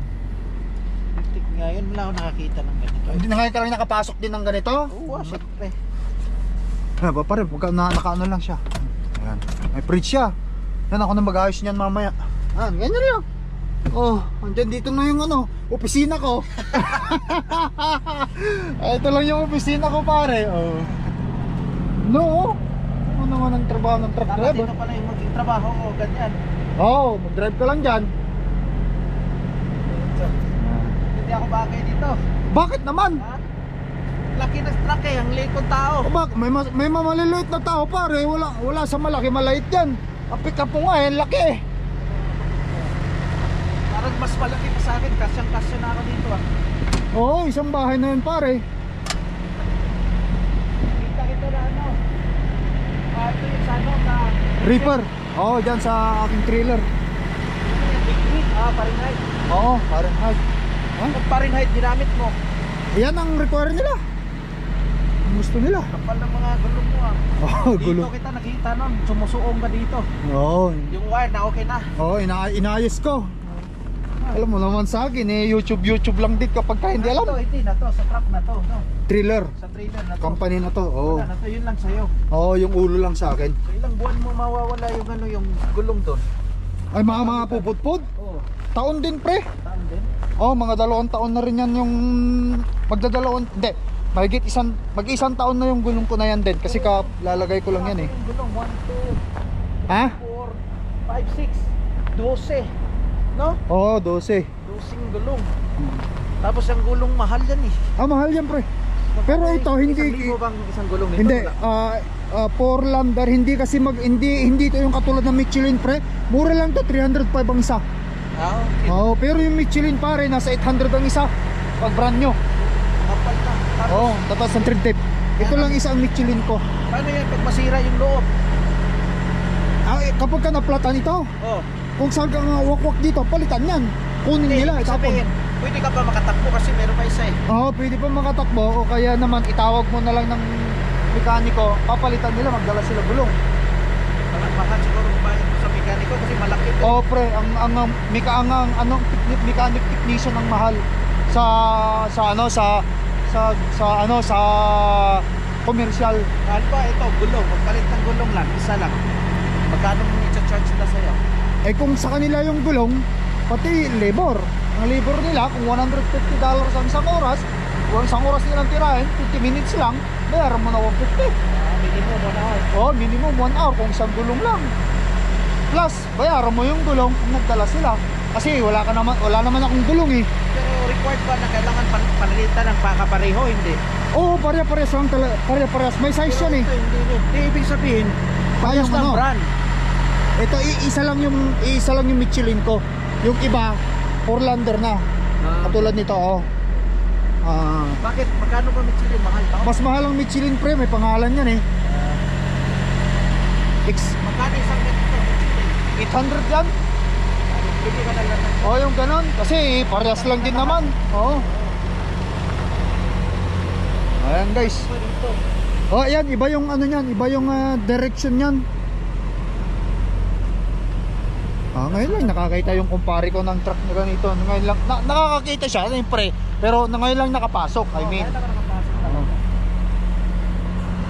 Ngayon wala ako nakakita ng ganito. Hindi na ngayon ka lang nakapasok din ng ganito? Oo, syempre. Pa rin, nakaano lang siya. Ayan. May fridge siya. Yan, ako na mag-ayos niyan mamaya. Ganyan lang. Andyan dito na yung opisina ko. Ito lang yung opisina ko pare. No. Ano naman ang trabaho ng truck Dapat driver? dito pala yung maging trabaho ko, ganyan. Mag-drive ka lang dyan. Hindi ako bagay dito. Bakit naman? Ha? Laki ng truck ang likod tao. May maliliit na tao pare. Wala sa malaki, maliit yan. Ang pick up mo nga laki. Parang mas malaki pa sa akin, kasyang-kasya na ako dito Isang bahay na yun pare. Kita na ito yung sa na Reaper. Dyan sa aking trailer. Big Fahrenheit. Fahrenheit. Kung Fahrenheit ginamit mo, Yan ang require nila. Ang gusto nila. kapal ng mga gulong mo Gulo. Dito kita nakita nun, sumusuong ka dito. Yung wire na okay na. Inayos ko. Alam mo naman sa akin YouTube lang din kapag hindi alam. Ito na to, sa truck na to, no? Trailer. Sa trailer na to. Company na to. Wala na to, yun lang sa'yo. Yung ulo lang sa akin. So ilang buwan mo mawawala yung yung gulong doon? Ay mga pupudpud. Oo, Taon din pre. saan din? Mga 2 taon na rin yan yung hindi. Mag-isang taon na yung gulong ko na yan din kasi lalagay ko lang yan Yung gulong, 1, 2, Ha? 4, 5, 6, 12. No? 12. 12 gulong. Tapos yung gulong mahal yan Mahal yan pre. Pero ito hindi 1,000 bang isang gulong nito? hindi Wala. Portlander hindi kasi hindi ito yung katulad ng Michelin pre. Mura lang to 305 ang isa. Okay. Pero yung Michelin pare nasa 800 ang isa pag brand new. Kapal na. Tapos, Tapos ang thread tape. Ito lang isang Michelin ko. Paano yan pag masira yung loob? Kapag ka naplatan ito, Oh. kung saan ka nga wakwak dito, palitan yan. Kunin Hindi, nila, ibig itapon. sabihin, pwede ka pa makatakbo kasi meron pa isa eh. Oo, pwede pa makatakbo o kaya naman itawag mo na lang ng mekaniko, papalitan nila, magdala sila gulong. Baka siguro kumain mo sa mekaniko kasi malaki to. Oo pre, ang mechanic technician ang mahal sa commercial. Ano ba ito, gulong, magpalit ng gulong lang, isa lang. Magkano mo i-charge nila sa'yo? Eh kung sa kanila yung gulong, pati labor. Ang labor nila, kung $150 ang isang oras, kung isang oras nilang tirahin, 50 minutes lang, bayaran mo na 150. Minimum 1 hour. Oh, minimum 1 hour kung isang gulong lang. Plus, bayaran mo yung gulong kung nagdala sila. Kasi wala naman akong gulong eh. Pero required ba na kailangan panalitan ng pakapareho? Hindi. Oo, pare-parehas lang talaga. Pare-parehas. May size yan eh. Ito, hindi. Ibig sabihin, Kayang parehas ng ano? brand. Ito, isa lang yung Michelin ko. Yung iba, Forlander na. Katulad nito, oh. Bakit? Magkano ba Michelin? Mahal pa? Mas mahal ang Michelin pre, may pangalan yan eh. Magkano isang ganito? Michelin? 800 yan. Bili ka na lang. Oh, yung ganon. Kasi parehas lang din naman. Oo. Ayan guys. Dito. Oh, ayan, iba yung ano niyan, iba yung direction niyan. Ngayon lang nakakita yung kumpare ko ng truck na ganito. Ngayon lang nakakakita siya, siyempre. Pero ngayon lang nakapasok, I mean. Kaya nakapasok na.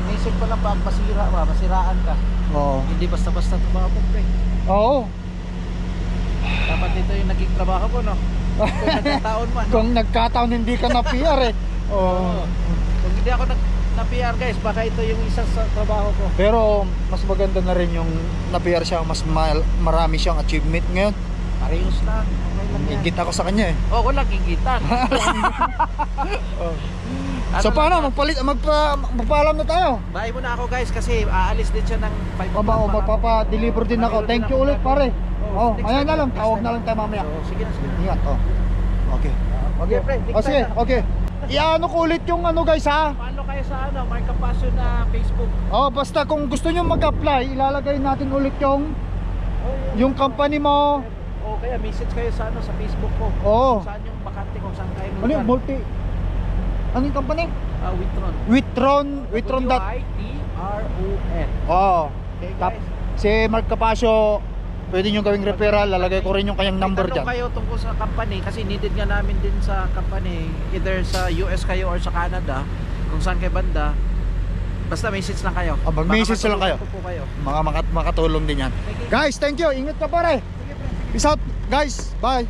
Naisip ko lang pag masiraan ka. Oo. Hindi basta-basta trabaho pre. Oo. Dapat dito yung naging trabaho ko, no? Kung nagkataon man. Kung nagkataon hindi ka na PR eh. Oo. Kung hindi ako na PR guys, baka ito yung isa sa trabaho ko. Pero mas maganda na rin yung na-PR siya, mas marami siyang achievement ngayon. Parehas lang. Okay lang yan. Higit ako sa kanya eh. Oo, wala gigitan. So paano, magpaalam na tayo. Bye muna ako guys kasi aalis din siya ng 5 Baba, magpapa-deliver din ako. Thank you ulit pare. Oh, next ayan time, na lang, next tawag time. na lang tayo mamaya. Sige na, sige na. Ingat, oh. Okay. Okay, pre, next Oh, sige, time na. okay. Iano ko ulit yung ano guys ha. Paano kayo sa Mark Capasio na Facebook? Oh, basta kung gusto nyo mag-apply, ilalagay natin ulit yung company mo. O kaya message kayo sa sa Facebook ko. Oo. Kung saan yung bakante, kung saan kayo Ano yung ano yung company? Witron. Witron. W-I-T-R-O-N. Oh. Okay Tap, guys. si Mark Capasio, pwede nyo gawing referral, lalagay ko rin yung kanyang number May tanong dyan. kayo tungkol sa company kasi needed nga namin din sa company, either sa US kayo or sa Canada, kung saan kayo banda. Basta message lang kayo. Mag-message lang kayo. Baka matulungan ko po kayo. Makatulong din yan. Sige. Guys, thank you. Ingat ka pare. Sige, friend. Peace out. Guys, bye.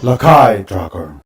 Lakai Tracker.